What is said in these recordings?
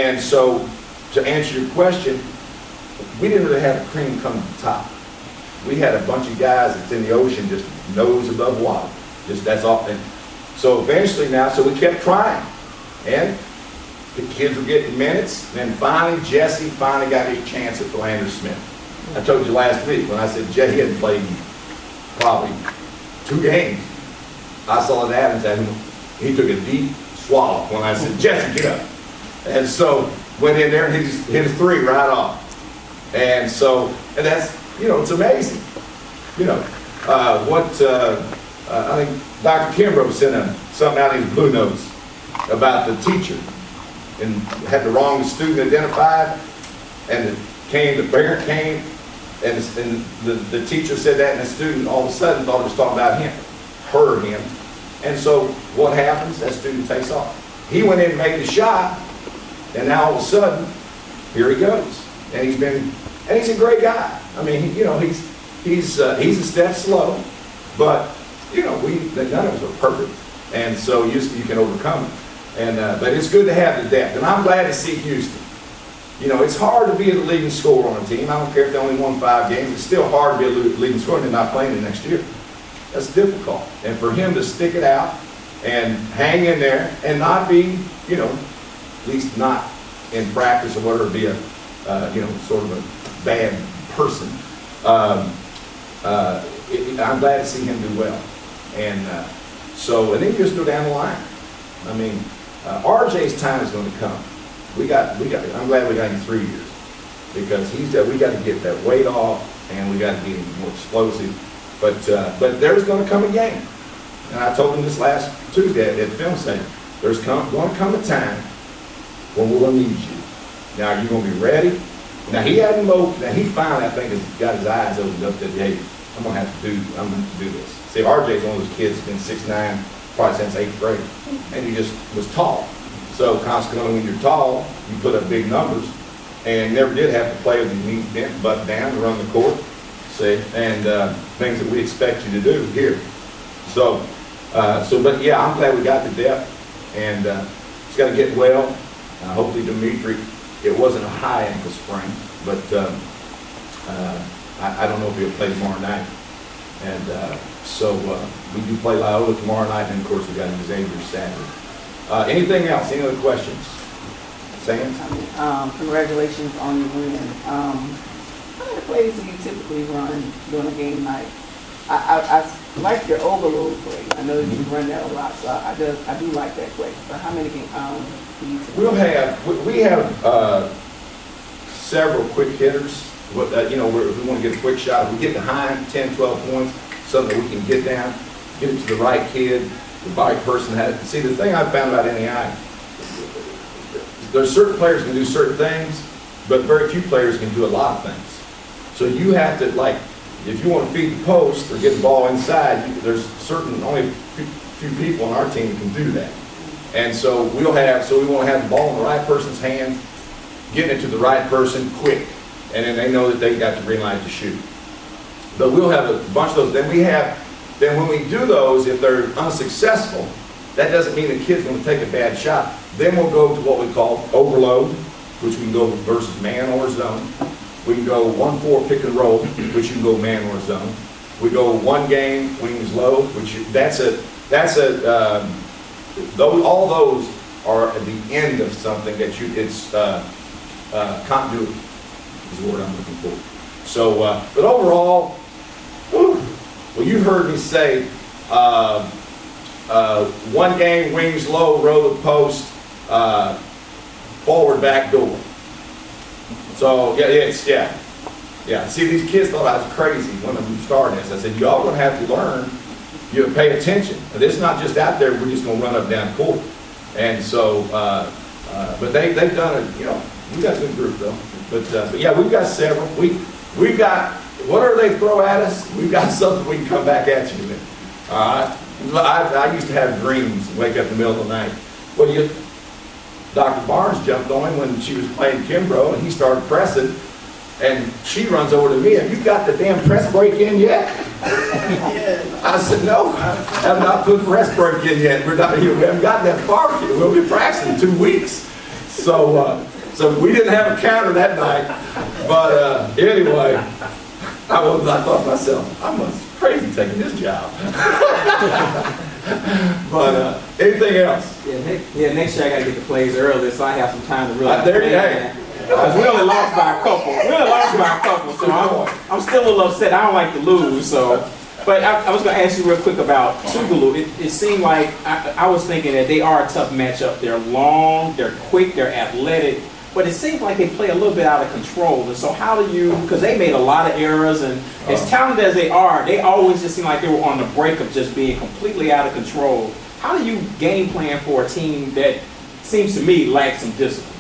And so, to answer your question, we didn't really have a cream come to the top. We had a bunch of guys that's in the ocean just nose above water. Just that's all. And so eventually now, so we kept trying. And the kids were getting minutes. And then finally, Jesse finally got a chance at Philander Smith. I told you last week when I said Jesse hadn't played probably 2 games. I saw it happen to him. He took a deep swallow when I said, Jesse, get up. And so went in there and he just hit a 3 right off. And so, and that's, it's amazing. I think Dr. Kimbrough sent something out in his Blue Notes about the teacher and had the wrong student identified, and the parent came, and the teacher said that, and the student all of a sudden thought it was talking about him. And so what happens? That student takes off. He went in and made the shot, and now all of a sudden, here he goes. And he's a great guy. I mean, he's a step slow, but none of us are perfect, and so you can overcome it. And but it's good to have the depth, and I'm glad to see Houston. It's hard to be the leading scorer on a team. I don't care if they only won 5 games. It's still hard to be a leading scorer and they're not playing the next year. That's difficult. And for him to stick it out and hang in there and not be, at least not in practice or whatever, be a, sort of a bad person. I'm glad to see him do well. And and then you just go down the line. I mean, RJ's time is going to come. I'm glad we got him 3 years, because we got to get that weight off, and we got to get him more explosive. But there's going to come a game, and I told him this last Tuesday at film study. There's going to come a time when we're going to need you. Now, are you going to be ready? Now he finally, I think, has got his eyes opened up that, hey, I'm going to have to do this. See, RJ's one of those kids that's been 6'9", probably since 8th grade, and he just was tall. So consequently, when you're tall, you put up big numbers, and never did have to play with your knees bent, butt down to run the court, see, and things that we expect you to do here. But yeah, I'm glad we got the depth, and it's got to get well. Hopefully, Dimitri, it wasn't a high ankle sprain, but I don't know if he'll play tomorrow night. And we do play Loyola tomorrow night, and of course we got Xavier Saturday. Anything else? Any other questions? Sam? Congratulations on your win. How many plays do you typically run during a game night? I like your overload play. I know that you run that a lot, so I do like that play. But how many do you typically? We have several quick hitters. If we want to get a quick shot, if we get behind 10, 12 points, something we can get down, get it to the right kid, the right person. See, the thing I found about NAI, there's certain players can do certain things, but very few players can do a lot of things. So you have to, if you want to feed the post or get the ball inside, there's only a few people on our team that can do that. And so we want to have the ball in the right person's hand, getting it to the right person quick. And then they know that they got the green light to shoot. But we'll have a bunch of those. Then when we do those, if they're unsuccessful, that doesn't mean the kid's going to take a bad shot. Then we'll go to what we call overload, which we can go versus man or zone. We can go 1-4 pick and roll, which you can go man or zone. We go 1 game wings low, all those are at the end of something that it's continuity is the word I'm looking for. So, but overall, well, you've heard me say 1 game, wings low, row the post, forward back door. So, yeah. See, these kids thought I was crazy when we started this. I said, y'all going to have to learn, pay attention. This is not just out there, we're just going to run up down court. And so, but they've done it, we got a good group though. But yeah, we've got several. We've got, whatever they throw at us, we've got something we can come back at you with. All right? I used to have dreams, wake up in the middle of the night. Dr. Barnes jumped on him when she was playing Kimbrough, and he started pressing, and she runs over to me, have you got the damn press break in yet? I said, no, I have not put press break in yet. We haven't gotten that far yet. We'll be practicing 2 weeks. So, So we didn't have a counter that night. But anyway, I thought to myself, I must be crazy taking this job. But anything else? Next year I got to get the plays early, so I have some time to really. There you go. I was really lost by a couple. So I'm still a little upset. I don't like to lose, so. But I was going to ask you real quick about Tougaloo. It seemed like I was thinking that they are a tough matchup. They're long, they're quick, they're athletic, but it seems like they play a little bit out of control. And so how do you, because they made a lot of errors, and as talented as they are, they always just seem like they were on the brink of just being completely out of control. How do you game plan for a team that seems to me lacks some discipline?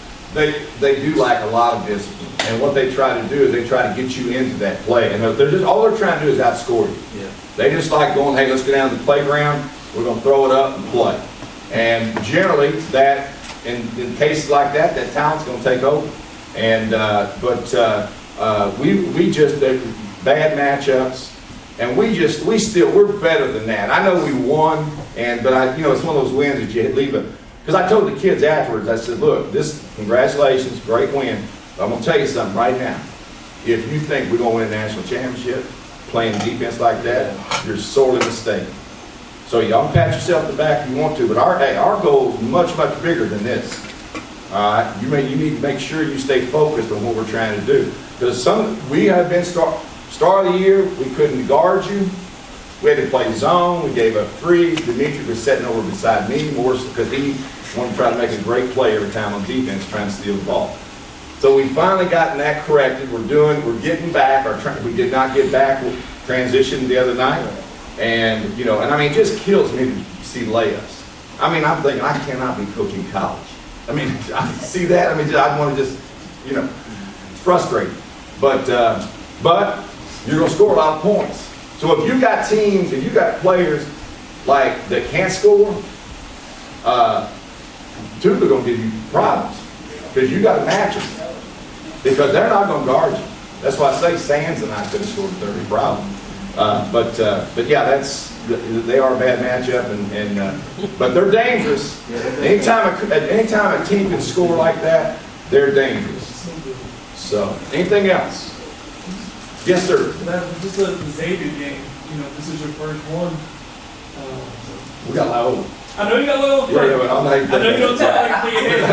They do lack a lot of discipline. And what they try to do is they try to get you into that play. And all they're trying to do is outscore you. Yeah. They just like going, hey, let's go down to the playground, we're going to throw it up and play. And generally, that in cases like that, that talent's going to take over. And we just bad matchups, and we're better than that. I know we won, but it's one of those wins that you leave it. Because I told the kids afterwards, I said, look, congratulations, great win. But I'm going to tell you something right now. If you think we're going to win a national championship playing defense like that, you're sorely mistaken. So y'all can pat yourself on the back if you want to, but our goal is much, much bigger than this. All right, you need to make sure you stay focused on what we're trying to do. Because we have been start of the year, we couldn't guard you. We had to play zone. We gave up threes. Dimitri was sitting over beside me more because he wanted to try to make a great play every time on defense, trying to steal the ball. So we finally gotten that corrected. We're getting back. We did not get back. We transitioned the other night, and it just kills me to see layups. I'm thinking I cannot be coaching college. I see that. I want to just, it's frustrating. But you're going to score a lot of points. So if you got teams, if you got players like that can't score, two are going to give you problems because you got to match them because they're not going to guard you. That's why I say Sands and I could have scored 30 problem. But yeah, they are a bad matchup, but they're dangerous. Anytime a team can score like that, they're dangerous. So anything else? Yes, sir. Just the Xavier game, this is your first one. We got Loyola. I know you got Loyola first. Yeah, but I'm not. I know you don't talk like anything ahead.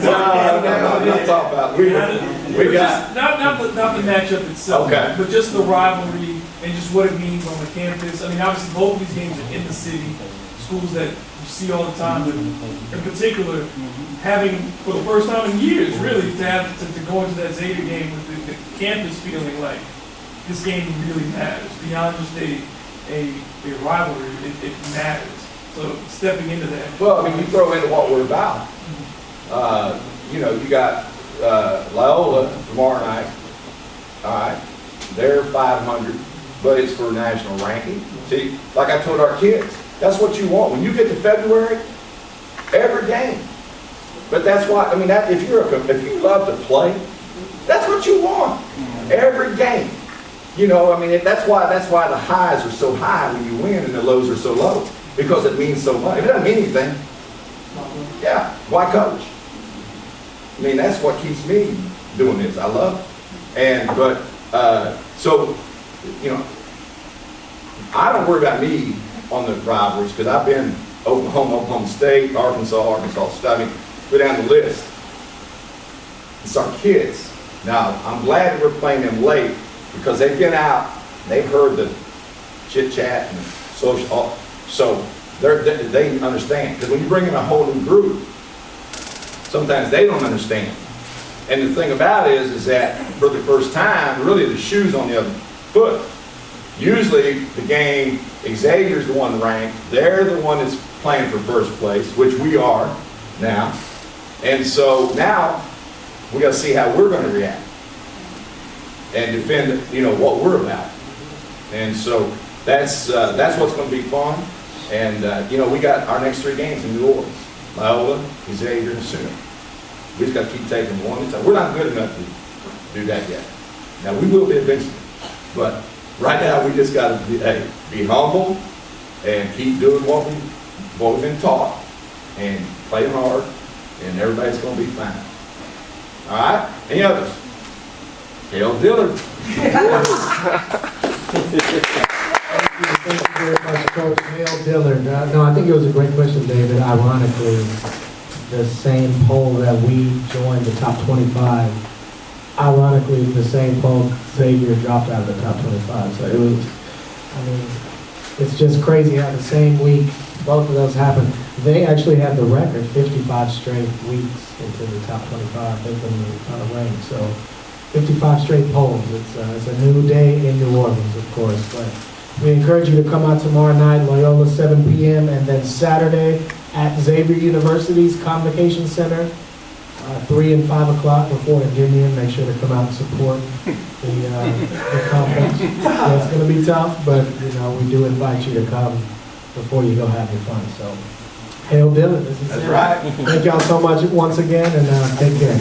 I'm not talking about. We got not the matchup itself, okay, but just the rivalry and just what it means on the campus. Obviously both of these games are in the city, schools that you see all the time, but in particular, having for the first time in years, really, to go into that Xavier game with the campus feeling like this game really matters beyond just a rivalry. It matters. So stepping into that. Well, you throw into what we're about. You got Loyola tomorrow night. All right, they're 500, but it's for national ranking. See, like I told our kids, that's what you want when you get to February. Every game. But that's why, if you love to play, that's what you want. Every game. That's why the highs are so high when you win and the lows are so low. Because it means so much. If it doesn't mean anything, yeah, why coach? That's what keeps me doing this. I love it. I don't worry about me on the rivalries because I've been Oklahoma State, Arkansas State. Go down the list. It's our kids. Now, I'm glad that we're playing them late because they've been out, they've heard the chit-chat and social, so they understand. Because when you bring in a whole new group, sometimes they don't understand. And the thing about it is that for the first time, really the shoe's on the other foot. Usually the game, Xavier's the one ranked, they're the one that's playing for first place, which we are now. And so now we got to see how we're going to react and defend, what we're about. And so that's what's going to be fun. And we got our next 3 games in New Orleans, Loyola, Xavier, and Sooner. We just got to keep taking one at a time. We're not good enough to do that yet. Now we will be eventually, but right now we just got to be humble and keep doing what we've been taught and play hard and everybody's gonna be fine. All right, any others? Hail Dillard. Thank you very much, Coach Neil Dillard. No, I think it was a great question, David. Ironically, the same poll that we joined the top 25, ironically, the same poll Xavier dropped out of the top 25. So it was, I mean, it's just crazy how the same week both of those happened. They actually had the record 55 straight weeks into the top 25. They've been on a range. So 55 straight polls. It's a new day in New Orleans, of course. But we encourage you to come out tomorrow night, Loyola, 7 p.m., and then Saturday at Xavier University's Convocation Center, 3 and 5 o'clock before Endymion. Make sure to come out and support the conference. Yeah, it's going to be tough, but we do invite you to come before you go have your fun. So, hail Dillard. This is That's it. right. Thank y'all so much once again, and take care.